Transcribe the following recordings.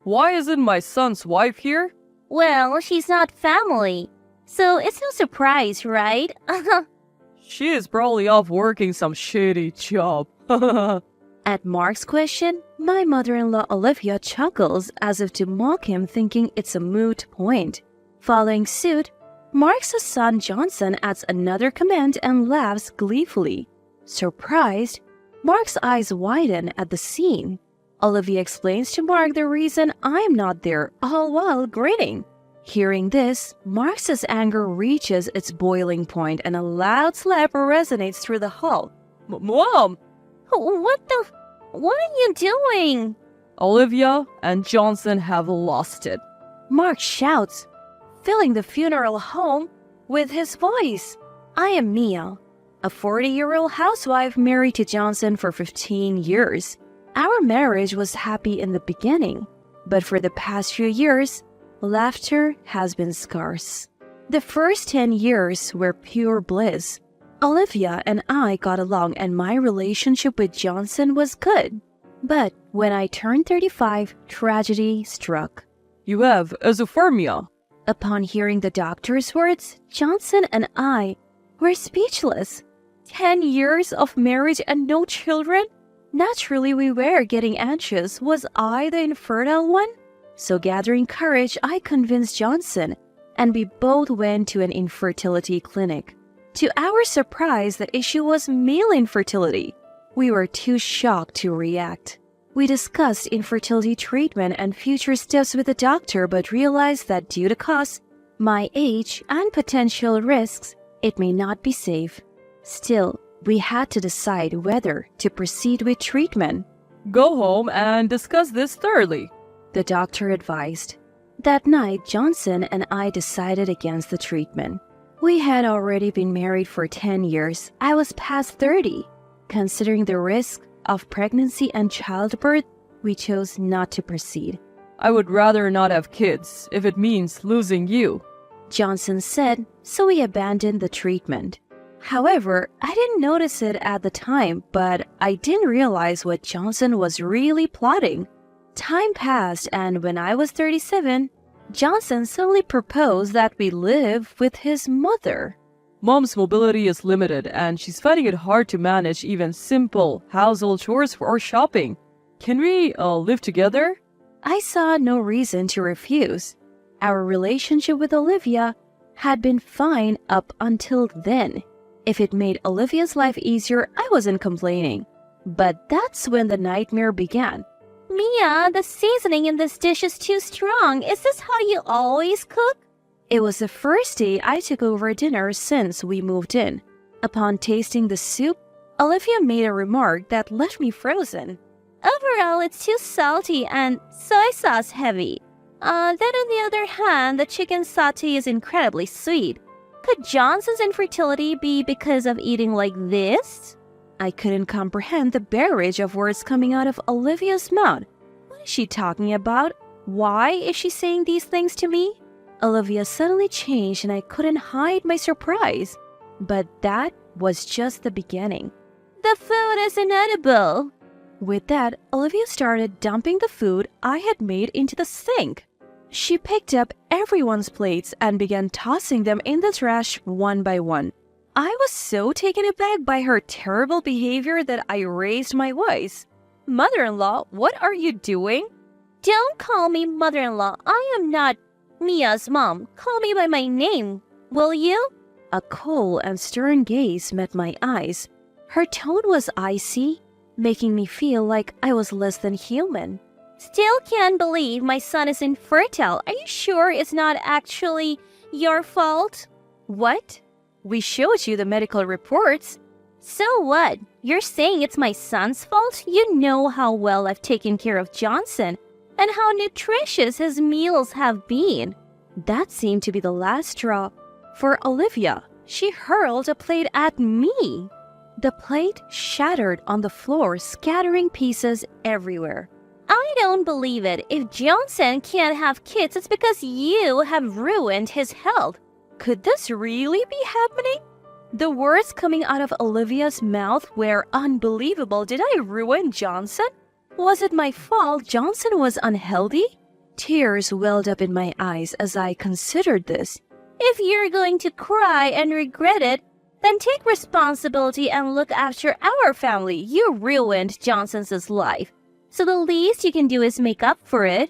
Why isn't my son's wife here? Well, she's not family, so it's no surprise, right? She is probably off working some shady job. At Mark's question, my mother-in-law Olivia chuckles as if to mock him, thinking it's a moot point. Following suit, Mark's son Johnson adds another comment and laughs gleefully. Surprised, Mark's eyes widen at the scene. Olivia explains to Mark the reason I'm not there, all while grinning. Hearing this, Mark's anger reaches its boiling point and a loud slap resonates through the hall. Mom! What are you doing? Olivia and Johnson have lost it. Mark shouts, filling the funeral home with his voice. I am Mia, a 40-year-old housewife married to Johnson for 15 years. Our marriage was happy in the beginning, but for the past few years, laughter has been scarce. The first 10 years were pure bliss. Olivia and I got along and my relationship with Johnson was good. But when I turned 35, tragedy struck. You have esophermia. Upon hearing the doctor's words, Johnson and I were speechless. 10 years of marriage and no children? Naturally, we were getting anxious. Was I the infertile one? So gathering courage, I convinced Johnson, and we both went to an infertility clinic. To our surprise, the issue was male infertility. We were too shocked to react. We discussed infertility treatment and future steps with the doctor, but realized that due to costs, my age, and potential risks, it may not be safe. Still, we had to decide whether to proceed with treatment. Go home and discuss this thoroughly, the doctor advised. That night, Johnson and I decided against the treatment. We had already been married for 10 years. I was past 30. Considering the risk of pregnancy and childbirth, we chose not to proceed. I would rather not have kids if it means losing you, Johnson said, so we abandoned the treatment. However, I didn't notice it at the time, but I didn't realize what Johnson was really plotting. Time passed, and when I was 37, Johnson suddenly proposed that we live with his mother. Mom's mobility is limited, and she's finding it hard to manage even simple household chores or shopping. Can we live together? I saw no reason to refuse. Our relationship with Olivia had been fine up until then. If it made Olivia's life easier, I wasn't complaining. But that's when the nightmare began. Mia, the seasoning in this dish is too strong. Is this how you always cook? It was the first day I took over dinner since we moved in. Upon tasting the soup, Olivia made a remark that left me frozen. Overall, it's too salty and soy sauce heavy. Then on the other hand, the chicken sauté is incredibly sweet. Could Johnson's infertility be because of eating like this? I couldn't comprehend the barrage of words coming out of Olivia's mouth. What is she talking about? Why is she saying these things to me? Olivia suddenly changed and I couldn't hide my surprise. But that was just the beginning. The food is inedible. With that, Olivia started dumping the food I had made into the sink. She picked up everyone's plates and began tossing them in the trash one by one. I was so taken aback by her terrible behavior that I raised my voice. Mother-in-law, what are you doing? Don't call me mother-in-law. I am not Mia's mom. Call me by my name, will you? A cold and stern gaze met my eyes. Her tone was icy, making me feel like I was less than human. Still can't believe my son is infertile. Are you sure it's not actually your fault? What? We showed you the medical reports. So what? You're saying it's my son's fault? You know how well I've taken care of Johnson and how nutritious his meals have been. That seemed to be the last straw for Olivia. She hurled a plate at me. The plate shattered on the floor, scattering pieces everywhere. I don't believe it. If Johnson can't have kids, it's because you have ruined his health. Could this really be happening? The words coming out of Olivia's mouth were unbelievable. Did I ruin Johnson? Was it my fault Johnson was unhealthy? Tears welled up in my eyes as I considered this. If you're going to cry and regret it, then take responsibility and look after our family. You ruined Johnson's life, so the least you can do is make up for it.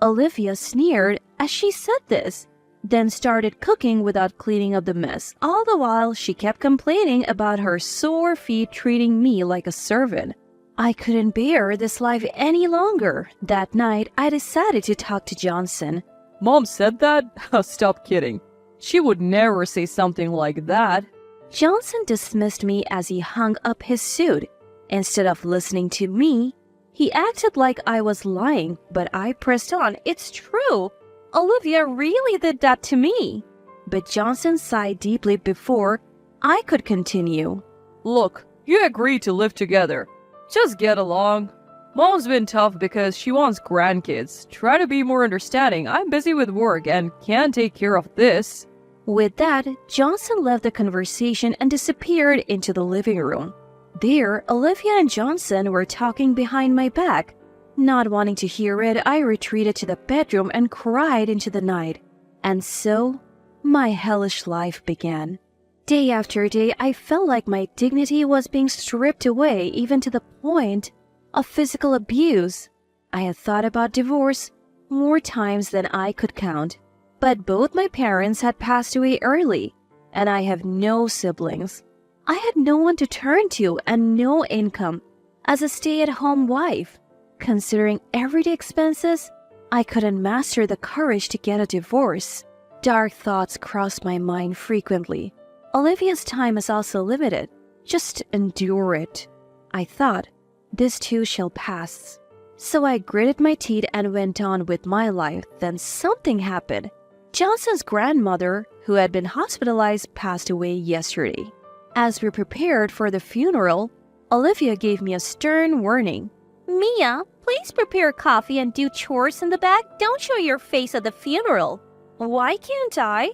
Olivia sneered as she said this, then started cooking without cleaning up the mess. All the while, she kept complaining about her sore feet treating me like a servant. I couldn't bear this life any longer. That night, I decided to talk to Johnson. Mom said that? Stop kidding. She would never say something like that. Johnson dismissed me as he hung up his suit. Instead of listening to me, he acted like I was lying, but I pressed on. It's true. Olivia really did that to me. But Johnson sighed deeply before I could continue. Look, you agreed to live together. Just get along. Mom's been tough because she wants grandkids. Try to be more understanding. I'm busy with work and can't take care of this. With that, Johnson left the conversation and disappeared into the living room. There, Olivia and Johnson were talking behind my back. Not wanting to hear it, I retreated to the bedroom and cried into the night. And so, my hellish life began. Day after day, I felt like my dignity was being stripped away, even to the point of physical abuse. I had thought about divorce more times than I could count. But both my parents had passed away early, and I have no siblings. I had no one to turn to and no income as a stay-at-home wife. Considering everyday expenses, I couldn't muster the courage to get a divorce. Dark thoughts crossed my mind frequently. Olivia's time is also limited. Just endure it. I thought, this too shall pass. So I gritted my teeth and went on with my life. Then something happened. Johnson's grandmother, who had been hospitalized, passed away yesterday. As we prepared for the funeral, Olivia gave me a stern warning. Mia, please prepare coffee and do chores in the back. Don't show your face at the funeral. Why can't I?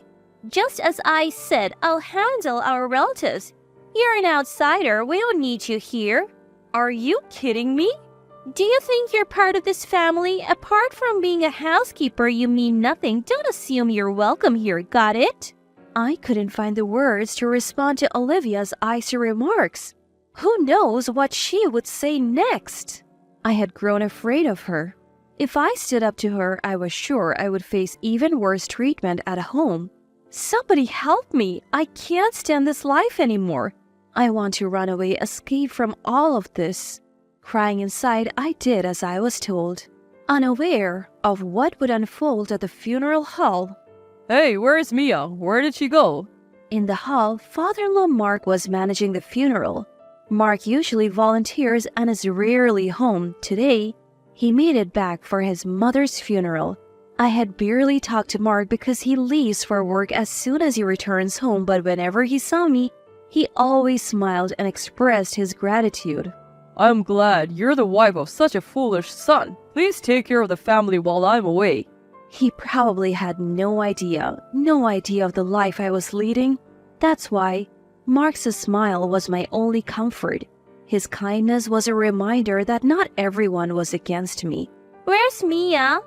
Just as I said, I'll handle our relatives. You're an outsider. We don't need you here. Are you kidding me? Do you think you're part of this family? Apart from being a housekeeper, you mean nothing. Don't assume you're welcome here. Got it? I couldn't find the words to respond to Olivia's icy remarks. Who knows what she would say next? I had grown afraid of her. If I stood up to her, I was sure I would face even worse treatment at home. Somebody help me! I can't stand this life anymore. I want to run away, escape from all of this. Crying inside, I did as I was told, unaware of what would unfold at the funeral hall. Hey, where's Mia? Where did she go? In the hall, father-in-law Mark was managing the funeral. Mark usually volunteers and is rarely home. Today, he made it back for his mother's funeral. I had barely talked to Mark because he leaves for work as soon as he returns home, but whenever he saw me, he always smiled and expressed his gratitude. I'm glad you're the wife of such a foolish son. Please take care of the family while I'm away. He probably had no idea of the life I was leading. That's why Mark's smile was my only comfort. His kindness was a reminder that not everyone was against me. Where's Mia?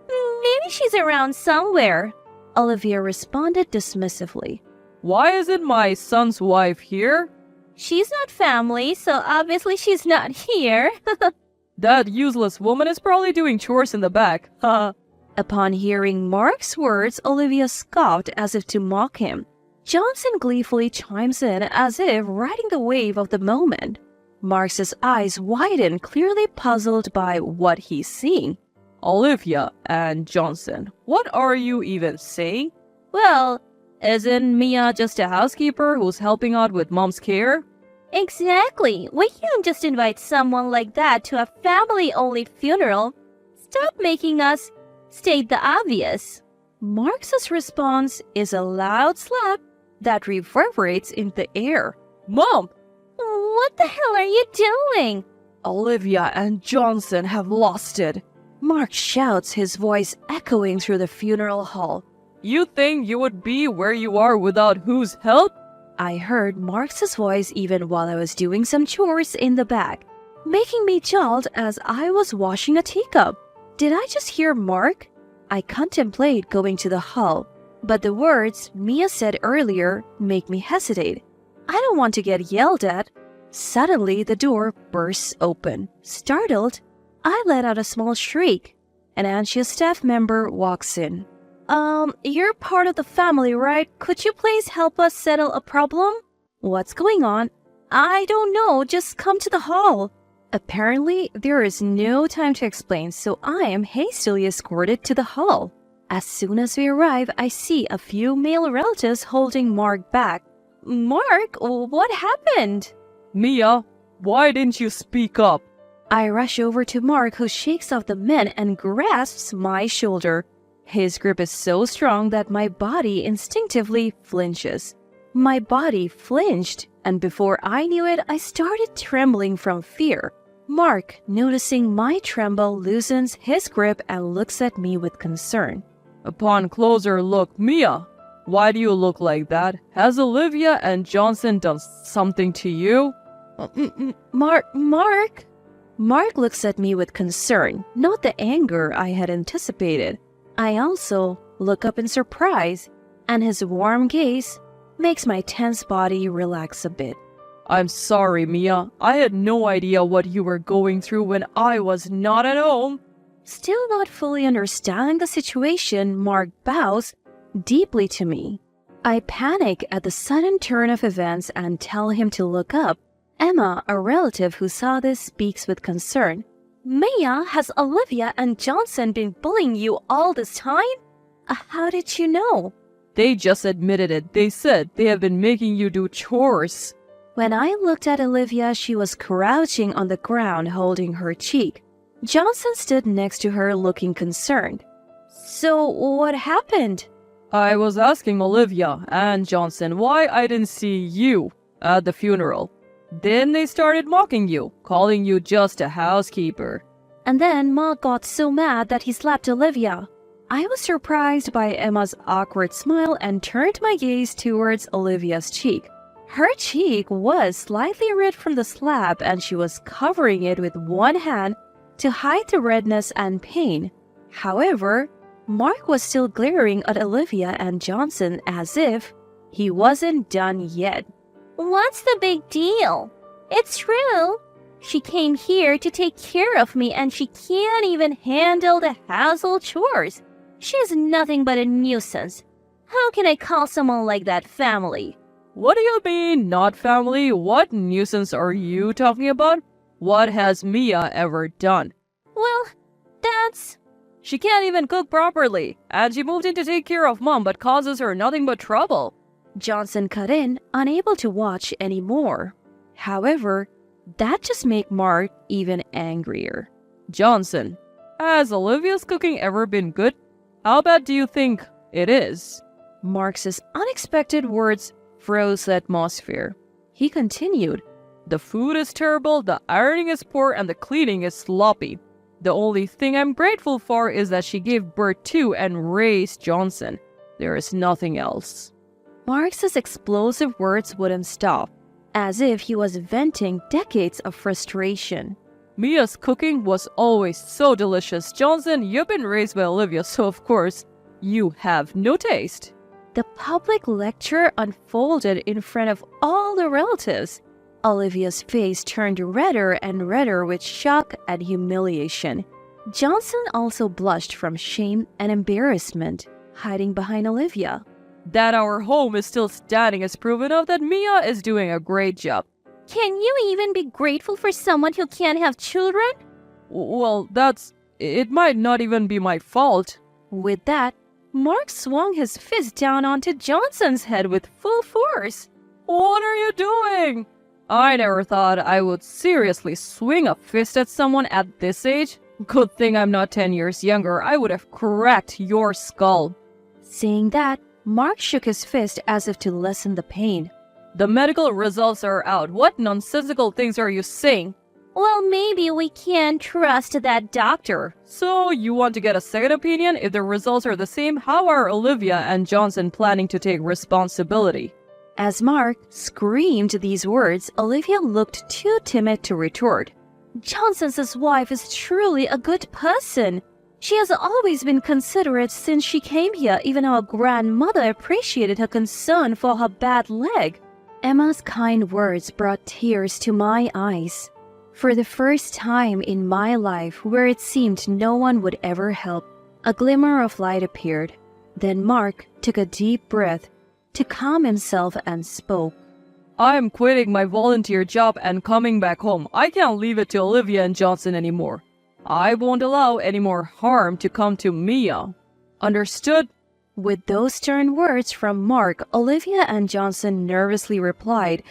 Maybe she's around somewhere. Olivia responded dismissively. Why isn't my son's wife here? She's not family, so obviously she's not here. That useless woman is probably doing chores in the back. Haha. Upon hearing Mark's words, Olivia scoffed as if to mock him. Johnson gleefully chimes in as if riding the wave of the moment. Mark's eyes widen, clearly puzzled by what he's seeing. Olivia and Johnson, what are you even saying? Well, isn't Mia just a housekeeper who's helping out with mom's care? Exactly. We can't just invite someone like that to a family-only funeral. Stop making us state the obvious. Mark's response is a loud slap that reverberates in the air. Mom! What the hell are you doing? Olivia and Johnson have lost it. Mark shouts, his voice echoing through the funeral hall. You think you would be where you are without whose help? I heard Mark's voice even while I was doing some chores in the back, making me jolt as I was washing a teacup. Did I just hear Mark? I contemplate going to the hall, but the words Mia said earlier make me hesitate. I don't want to get yelled at. Suddenly, the door bursts open. Startled, I let out a small shriek. An anxious staff member walks in. You're part of the family, right? Could you please help us settle a problem? What's going on? I don't know, just come to the hall. Apparently, there is no time to explain, so I am hastily escorted to the hall. As soon as we arrive, I see a few male relatives holding Mark back. Mark, what happened? Mia, why didn't you speak up? I rush over to Mark, who shakes off the men and grasps my shoulder. His grip is so strong that my body instinctively flinches. My body flinched, and before I knew it, I started trembling from fear. Mark, noticing my tremble, loosens his grip and looks at me with concern. Upon closer look, Mia, why do you look like that? Has Olivia and Johnson done something to you? Mark? Mark looks at me with concern, not the anger I had anticipated. I also look up in surprise, and his warm gaze makes my tense body relax a bit. I'm sorry, Mia. I had no idea what you were going through when I was not at home. Still not fully understanding the situation, Mark bows deeply to me. I panic at the sudden turn of events and tell him to look up. Emma, a relative who saw this, speaks with concern. Mia, has Olivia and Johnson been bullying you all this time? How did you know? They just admitted it. They said they have been making you do chores. When I looked at Olivia, she was crouching on the ground holding her cheek. Johnson stood next to her looking concerned. So what happened? I was asking Olivia and Johnson why I didn't see you at the funeral. Then they started mocking you, calling you just a housekeeper. And then Ma got so mad that he slapped Olivia. I was surprised by Emma's awkward smile and turned my gaze towards Olivia's cheek. Her cheek was slightly red from the slap and she was covering it with one hand to hide the redness and pain. However, Mark was still glaring at Olivia and Johnson as if he wasn't done yet. What's the big deal? It's true. She came here to take care of me and she can't even handle the household chores. She's nothing but a nuisance. How can I call someone like that family? What do you mean, not family? What nuisance are you talking about? What has Mia ever done? Well, that's... She can't even cook properly, and she moved in to take care of Mom but causes her nothing but trouble. Johnson cut in, unable to watch anymore. However, that just made Mark even angrier. Johnson, has Olivia's cooking ever been good? How bad do you think it is? Mark's unexpected words froze the atmosphere. He continued, The food is terrible, the ironing is poor, and the cleaning is sloppy. The only thing I'm grateful for is that she gave birth to and raised Johnson. There is nothing else. Mark's explosive words wouldn't stop, as if he was venting decades of frustration. Mia's cooking was always so delicious. Johnson, you've been raised by Olivia, so of course, you have no taste. The public lecture unfolded in front of all the relatives. Olivia's face turned redder and redder with shock and humiliation. Johnson also blushed from shame and embarrassment, hiding behind Olivia. That our home is still standing is proof enough that Mia is doing a great job. Can you even be grateful for someone who can't have children? Well, it might not even be my fault. With that, Mark swung his fist down onto Johnson's head with full force. What are you doing? I never thought I would seriously swing a fist at someone at this age. Good thing I'm not 10 years younger. I would have cracked your skull. Saying that, Mark shook his fist as if to lessen the pain. The medical results are out. What nonsensical things are you saying? Well, maybe we can't trust that doctor. So, you want to get a second opinion? If the results are the same, how are Olivia and Johnson planning to take responsibility? As Mark screamed these words, Olivia looked too timid to retort. Johnson's wife is truly a good person. She has always been considerate since she came here. Even our grandmother appreciated her concern for her bad leg. Emma's kind words brought tears to my eyes. For the first time in my life where it seemed no one would ever help, a glimmer of light appeared. Then Mark took a deep breath to calm himself and spoke. I am quitting my volunteer job and coming back home. I can't leave it to Olivia and Johnson anymore. I won't allow any more harm to come to Mia. Understood? With those stern words from Mark, Olivia and Johnson nervously replied,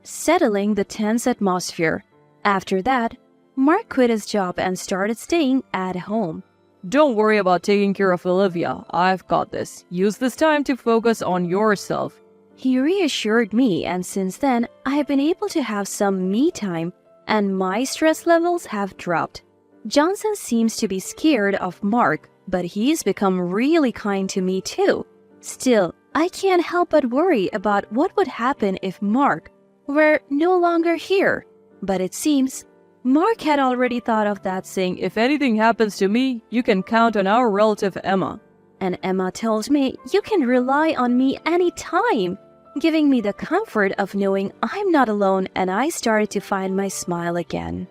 settling the tense atmosphere. After that, Mark quit his job and started staying at home. Don't worry about taking care of Olivia. I've got this. Use this time to focus on yourself. He reassured me, and since then, I have been able to have some me time, and my stress levels have dropped. Johnson seems to be scared of Mark, but he's become really kind to me too. Still, I can't help but worry about what would happen if Mark were no longer here. But it seems Mark had already thought of that, saying, If anything happens to me, you can count on our relative Emma. And Emma told me, you can rely on me anytime, giving me the comfort of knowing I'm not alone, and I started to find my smile again.